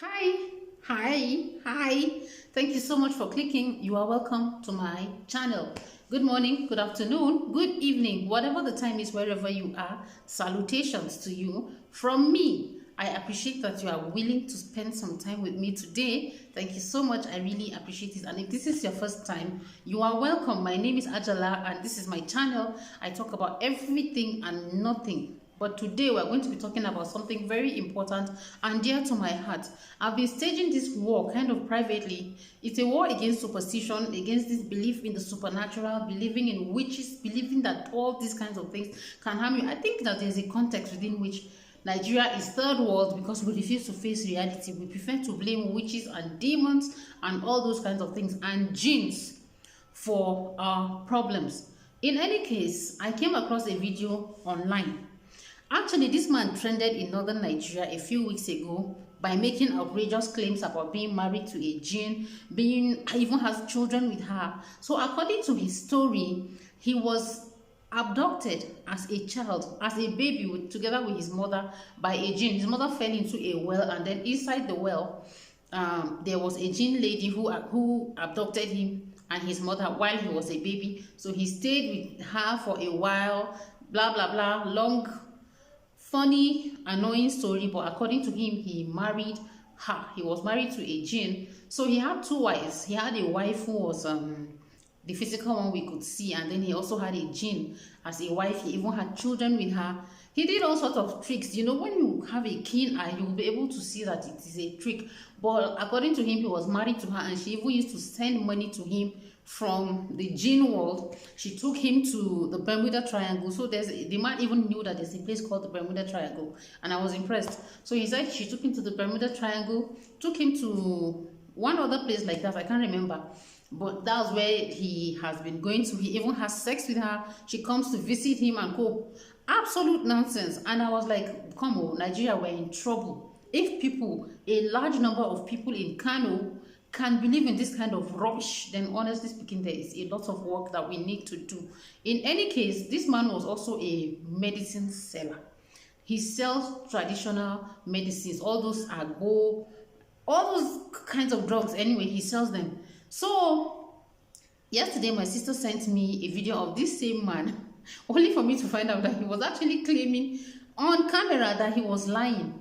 Hi. Thank you so much for clicking. You are welcome to my channel. Good morning, good afternoon, good evening, whatever the time is, wherever you are. Salutations to you from me. I appreciate that you are willing to spend some time with me today. Thank you so much. I really appreciate it. And if this is your first time, you are welcome. My name is Ajala and this is my channel. I talk about everything and nothing. But today we're going to be talking about something very important and dear to my heart. I've been staging this war kind of privately. It's a war against superstition, against this belief in the supernatural, believing in witches, believing that all these kinds of things can harm you. I think that there's a context within which Nigeria is third world because we refuse to face reality. We prefer to blame witches and demons and all those kinds of things and jinns for our problems. In any case, I came across a video online. Actually, this man trended in northern Nigeria a few weeks ago by making outrageous claims about being married to a jinn, even has children with her. So according to his story, he was abducted as a child, as a baby, together with his mother by a jinn. His mother fell into a well, and then inside the well, there was a jinn lady who abducted him and his mother while he was a baby. So he stayed with her for a while, blah, blah, blah, long, funny, annoying story, but according to him, he married her. He was married to a jinn. So he had two wives. He had a wife who was the physical one we could see, and then he also had a jinn as a wife. He even had children with her. He did all sorts of tricks. You know, when you have a keen eye, you'll be able to see that it is a trick. But according to him, he was married to her, and she even used to send money to him from the jinn world. She took him to the Bermuda Triangle. So the man even knew that there's a place called the Bermuda Triangle, and I was impressed. So he said she took him to the Bermuda Triangle, took him to one other place like that, I can't remember, but that's where he has been going to. He even has sex with her. She comes to visit him and go. Absolute nonsense. And I was like, come on, Nigeria, we're in trouble. If people, a large number of people in Kano can believe in this kind of rubbish, then honestly speaking, there is a lot of work that we need to do. In any case, this man was also a medicine seller. He sells traditional medicines, all those agbo, all those kinds of drugs. Anyway, he sells them. So yesterday my sister sent me a video of this same man only for me to find out that he was actually claiming on camera that he was lying.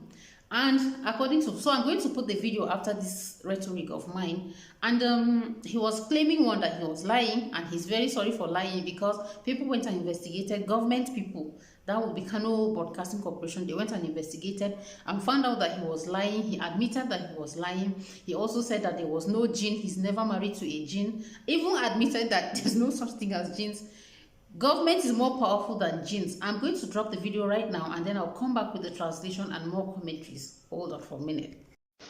And according to, so I'm going to put the video after this rhetoric of mine. And he was claiming one that he was lying, and he's very sorry for lying because people went and investigated, government people, that would be Kano Broadcasting Corporation. They went and investigated and found out that he was lying. He admitted that he was lying. He also said that there was no jinn. He's never married to a jinn. Even admitted that there's no such thing as jinns. Government is more powerful than jinns. I'm going to drop the video right now and then I'll come back with the translation and more commentaries. Hold on for a minute.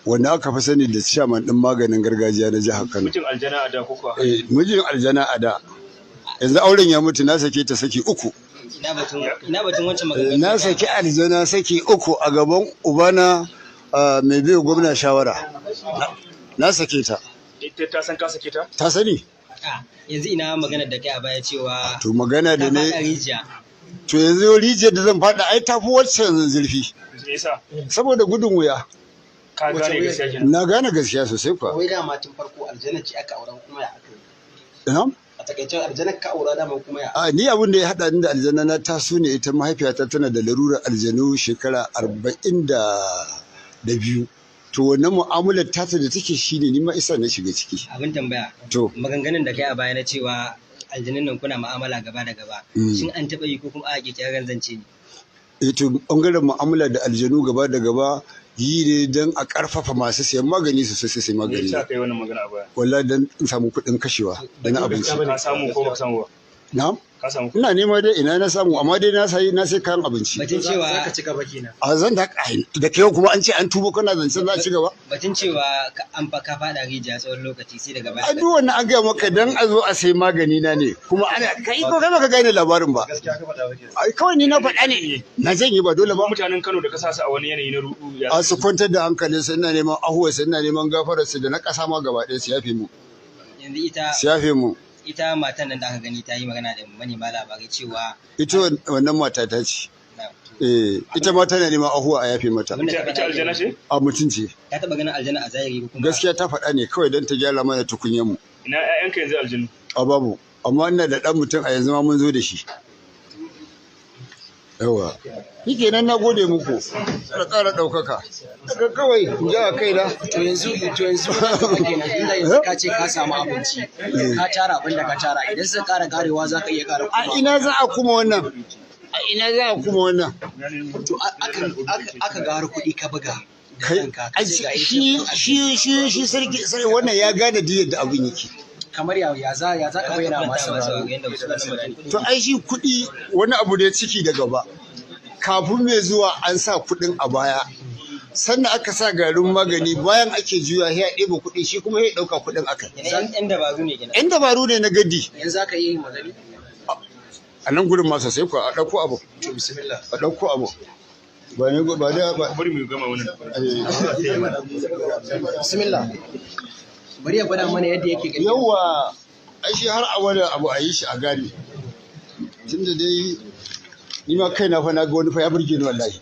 Wanda aka fi sani da shaman din maganin gargajiya na jihar Kano. Mijin aljana a da kuka? Mijin aljana a da. Yanzu auren ya mutu, na sake ta saki uku. Ina batun wancan magana. Na saki aljana saki uku a gaban ubana mai biyo gwamna shawara. Na sake ta. Ita ta san ka sake ta? Ta sani. Yanzu ina magana da kai a baya cewa to magana da ne rijiya. To yanzu rijiyar da zan faɗa ai tafi wacce zurfi. Me yasa? Saboda gudun wuya. Ka gane gaskiya kenan. Na gane gaskiya sosai kuwa. Wai da matin farko aljanna ce aka aura kuma ya aka yi. Ina? A takaice aljanna ka aura da kuma ya. Ni abin da ya haɗa ni da aljanna na taso ne, ita mahaifiyata tana da larurar aljanu shekara 42. To wannan mu'amalar tata da take shine ni ma isa na shiga ciki. Abin tambaya. To maganganun da kai a baya na cewa aljanun nan kuna mu'amala gaba da gaba. Shin an taɓa yi ko kuma a ƙirƙirar zance ne? To bangaren mu'amala da aljanu gaba da gaba yi ne don a ƙarfafa masu sayan magani su sai sai magani. Me yasa kai wannan magana a baya? Wallahi dan in samu kuɗin kashewa da na abinci. Ka samu ko ba samu ba? Na'am. Ka samu. Ina nema dai ina na samu, amma dai na sai kayan abinci. Batun cewa za ka ci gaba kenan. A zan da kai kuma an ce an tubo kana zancen za a ci gaba. Batun cewa an fa ka faɗa rijiya tsawon lokaci sai daga baya. A duk wannan an gaya maka dan a zo a sai magani na ne, kuma ana kai ko kai baka gane labarin ba. Gaskiya ka faɗa ba kenan. Ai kawai ni na faɗa ne. Na zan yi ba dole ba. Mutanen Kano da ka sa su a wani yanayi na ruɗu ya. A su kwantar da hankalin su, ina neman ahuwa su, ina neman gafarar su da na ƙasa ma gaba ɗaya su yafe mu. Yanzu ita Su yafe mu. Ita matan nan da aka gani ta yi magana da manema labarai cewa Ita wannan mata ta ce. ita ma tana neman ahuwa a yafe mata. Ita aljana ce? A mutunci. Ta taɓa ganin aljanna a zahiri ko kuma? Gaskiya ta faɗa ne kawai don ta gyara mana tukunyen mu. Ina ƴaƴanka yanzu aljanu? A babu, amma ina da ɗan mutum a yanzu ma mun zo da shi. Yawa. Shi kenan na gode muku. Da ƙara ɗaukaka. Daga kawai in ja a kai na. To yanzu kenan inda yanzu ka ce ka samu abinci. Ka tara abin da ka tara idan sai ƙara karewa za ka iya ƙara kuma. A ina za a kuma wannan? A ina za a kuma wannan? To aka gara kuɗi ka buga. Shi sarki sai wannan ya gane diyar da abin yake. Kamar ya za ka bayyana masu to ai shi kuɗi wani abu da ciki da gaba kafin mai zuwa an sa kuɗin a baya sannan aka sa garin magani bayan ake juya ya ɗeba kuɗi shi kuma ya ɗauka kuɗin aka yan dabaru ne kenan. yan dabaru ne na gadi yanzu za ka yi magani a nan gudun masa sai ku a ɗauko abu to bismillah a ɗauko abu ba ne ba da ba Bari mu gama wannan. bismillah bari ya gwada mana yadda yake gani yawa ai shi har a wani abu a yi shi a gane tunda dai ni ma kaina fa na ga wani fa ya burge ni wallahi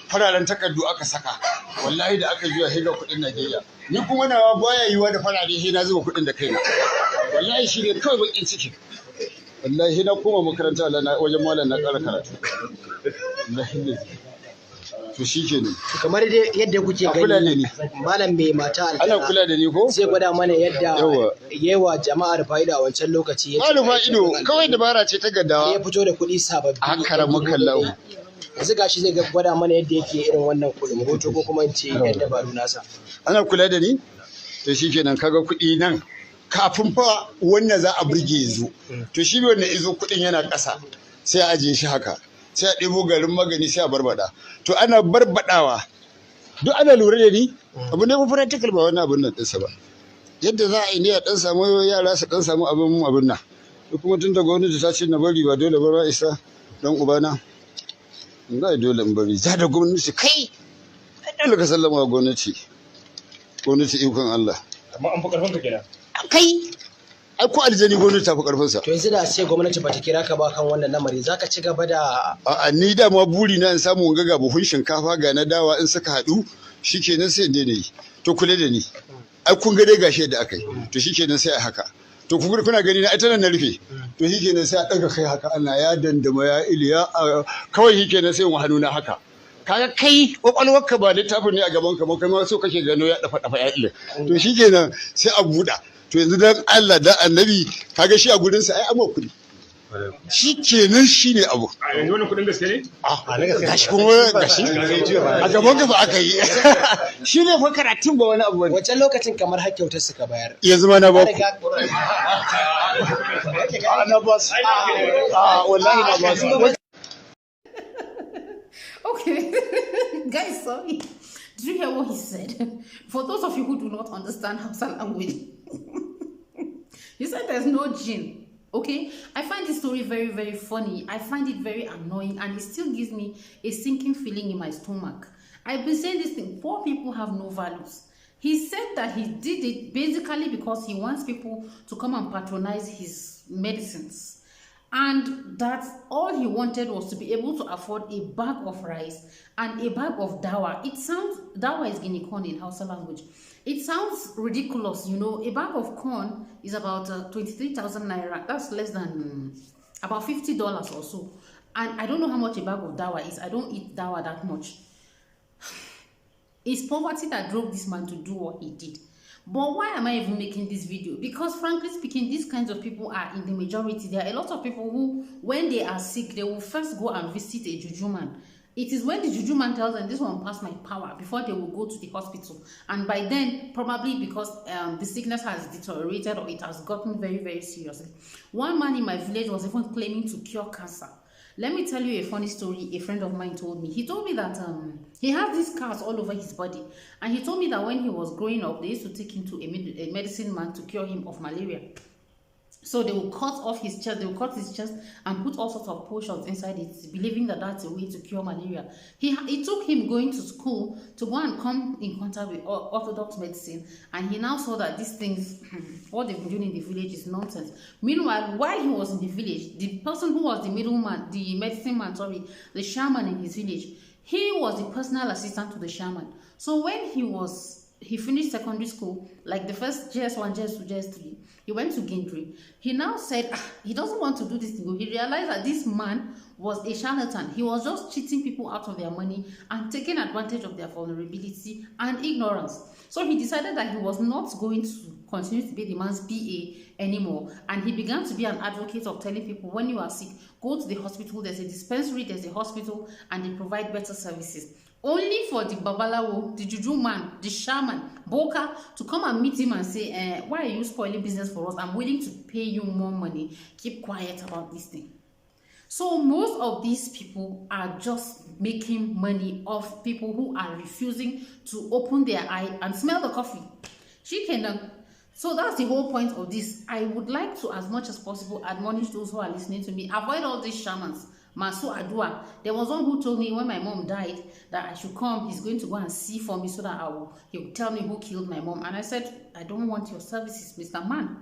fararen takardu aka saka wallahi da aka juya hega kuɗin Najeriya ni kuma nawa baya yiwa da farare sai na zuba kuɗin da kaina wallahi shi ne kawai bakin ciki wallahi na koma makaranta wajen malam na ƙara karatu wallahi to shi ke ne kamar dai yadda kuke gani malam mai mata ana kula da ni ko sai gwada mana yadda yewa jama'ar fa'ida a wancan lokaci ya ce fa'ido kawai dabara ce ta gaddawa ya fito da kuɗi sababbi a karamin kallahu yanzu gashi zai gwada mana yadda yake irin wannan kuɗin hoto ko kuma in ce yadda dabaru nasa ana kula da ni to shi kenan kaga kuɗi nan kafin fa wannan za a burge yazo to shi wannan izo kuɗin yana ƙasa sai a ajiye shi haka sai a ɗebo garin magani sai a barbada to ana barbadawa duk ana lura da ni abu ne fa practical ba wannan abin nan ɗinsa ba yadda za a yi ne a ɗan samu yara su ɗan samu abin nan duk kuma tun da gwamnati ta ce na bari ba dole ba isa don ubana ba dole in bari za da gwamnati kai dole ka sallama gwamnati ikon Allah Amma an fi karfin ka kenan. kai ai ko aljani gwamnati ta fi karfinsa. To yanzu da ce gwamnati ba ta kira ka ba kan wannan lamari za ka ci gaba da. A'a ni da ma buri na in samu ga buhun shinkafa ga na dawa in suka haɗu shikenan sai in daina yi. To kula da ni. Ai kun ga dai gashi da aka yi. To shikenan sai a haka. To kuna gani na ita nan na rufe. To shikenan sai a ɗaga kai haka ana ya dandama ya iliya kawai shikenan sai in hannu na haka. Kaga kai kwakwalwarka ba littafin ne a gaban ka ba kai ma so kake gano ya dafa ya ile. To shikenan sai a buɗa. To yanzu dan Allah dan Annabi kaga shi a gurin sa ai amma kudi shi kenan shine abu A yanzu wannan kudin gaske ne? gashi kuma gashi a gaban ka fa aka yi shi ne fa karatun ba wani abu bane wancan lokacin kamar har kyautar suka bayar yanzu ma na ba ku na ba su wallahi na ba su Okay, guys, sorry. Did you hear what he said? For those of you who do not understand Hausa language, he said there's no jinn. Okay, I find this story very, very funny. I find it very annoying, and it still gives me a sinking feeling in my stomach. I've been saying this thing: poor people have no values. He said that he did it basically because he wants people to come and patronize his medicines. And that all he wanted was to be able to afford a bag of rice and a bag of dawa. It sounds, dawa is guinea corn in Hausa language. It sounds ridiculous, you know. A bag of corn is about 23,000 naira. That's less than about $50 or so. And I don't know how much a bag of dawa is. I don't eat dawa that much. It's poverty that drove this man to do what he did. But why am I even making this video? Because frankly speaking, these kinds of people are in the majority. There are a lot of people who, when they are sick, they will first go and visit a juju man. It is when the juju man tells them, this one passed my power, before they will go to the hospital. And by then, probably because the sickness has deteriorated or it has gotten very, very seriously. One man in my village was even claiming to cure cancer. Let me tell you a funny story a friend of mine told me. He told me that he has these scars all over his body. And he told me that when he was growing up, they used to take him to a medicine man to cure him of malaria. So they will cut off his chest, they will cut his chest and put all sorts of potions inside it, believing that that's a way to cure malaria. It took him going to school to go and come in contact with orthodox medicine, and he now saw that these things, what they've been doing in the village is nonsense. Meanwhile, while he was in the village, the person who was the middleman, the medicine man, sorry, the shaman in his village, he was the personal assistant to the shaman. So when he finished secondary school, like the first JS1, JS2, JS3, he went to Gindri. He now said he doesn't want to do this thing. He realized that this man was a charlatan. He was just cheating people out of their money and taking advantage of their vulnerability and ignorance. So he decided that he was not going to continue to be the man's PA anymore, and he began to be an advocate of telling people, when you are sick, go to the hospital, there's a dispensary, there's a hospital, and they provide better services. Only for the babalawo, the juju man, the shaman, Boka, to come and meet him and say, why are you spoiling business for us? I'm willing to pay you more money. Keep quiet about this thing. So most of these people are just making money off people who are refusing to open their eye and smell the coffee. So that's the whole point of this. I would like to, as much as possible, admonish those who are listening to me. Avoid all these shamans. Maso Adua. There was one who told me when my mom died that I should come. He's going to go and see for me so that he will tell me who killed my mom. And I said, I don't want your services, Mr. Man.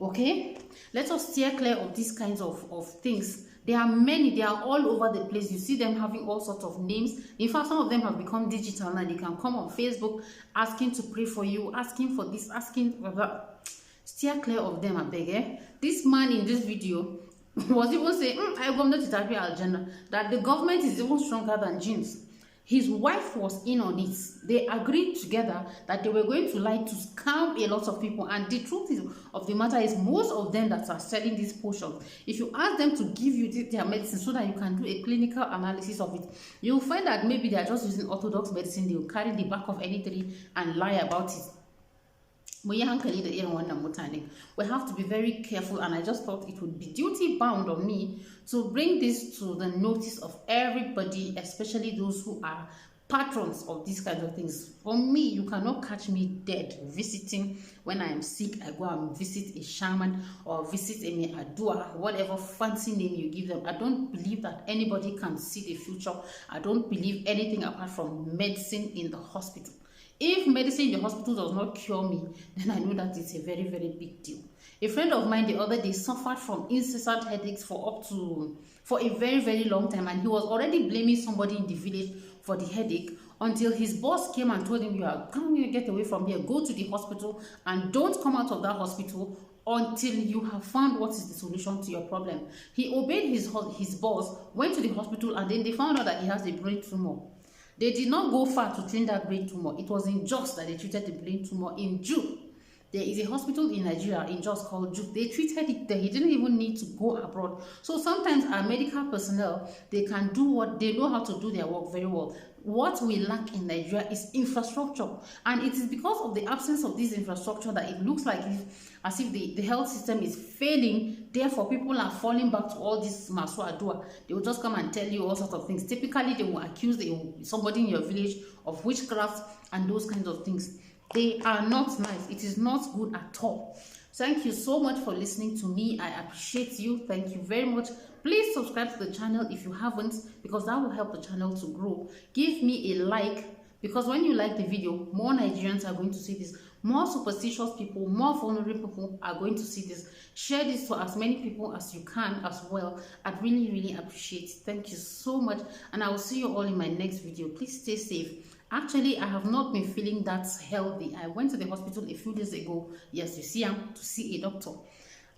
Okay? Let us steer clear of these kinds of things. There are many, they are all over the place. You see them having all sorts of names. In fact, some of them have become digital now. They can come on Facebook asking to pray for you, asking for this, asking for that. Steer clear of them, I beg. This man in this video was even saying, I go not to agenda, that the government is even stronger than jinns. His wife was in on it. They agreed together that they were going to lie to scam a lot of people. And the truth of the matter is, most of them that are selling these potions, if you ask them to give you their medicine so that you can do a clinical analysis of it, you'll find that maybe they are just using orthodox medicine. They will carry the back of any tree and lie about it. We have to be very careful, and I just thought it would be duty bound on me to bring this to the notice of everybody, especially those who are patrons of these kinds of things. For me, you cannot catch me dead visiting. When I am sick, I go and visit a shaman or visit a Adua, whatever fancy name you give them. I don't believe that anybody can see the future. I don't believe anything apart from medicine in the hospital. If medicine in the hospital does not cure me, then I know that it's a very, very big deal. A friend of mine the other day suffered from incessant headaches for a very, very long time, and he was already blaming somebody in the village for the headache until his boss came and told him, you are going to get away from here, go to the hospital and don't come out of that hospital until you have found what is the solution to your problem. He obeyed his boss, went to the hospital, and then they found out that he has a brain tumor. They did not go far to treat that brain tumor. It was in Jos that they treated the brain tumor, in Ju. There is a hospital in Nigeria, in Jos, called Ju. They treated it there. He didn't even need to go abroad. So sometimes our medical personnel, they can do what they know how to do their work very well. What we lack in Nigeria is infrastructure, and it is because of the absence of this infrastructure that it looks like as if the health system is failing. Therefore, people are falling back to all this Maso Adua. They will just come and tell you all sorts of things. Typically, they will accuse somebody in your village of witchcraft and those kinds of things. They are not nice. It is not good at all. Thank you so much for listening to me. I appreciate you. Thank you very much. Please subscribe to the channel if you haven't, because that will help the channel to grow. Give me a like, because when you like the video, more Nigerians are going to see this. More superstitious people, more vulnerable people are going to see this. Share this to as many people as you can as well. I'd really, really appreciate it. Thank you so much, and I will see you all in my next video. Please stay safe. Actually, I have not been feeling that healthy. I went to the hospital a few days ago. Yes, you see, to see a doctor,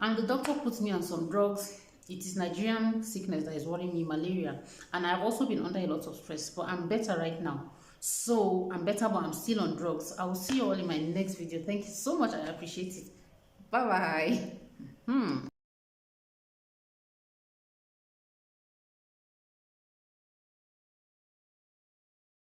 and the doctor put me on some drugs. It is Nigerian sickness that is worrying me, malaria, and I've also been under a lot of stress, but I'm better right now. So I'm better, but I'm still on drugs. I will see you all in my next video. Thank you so much. I appreciate it. Bye bye.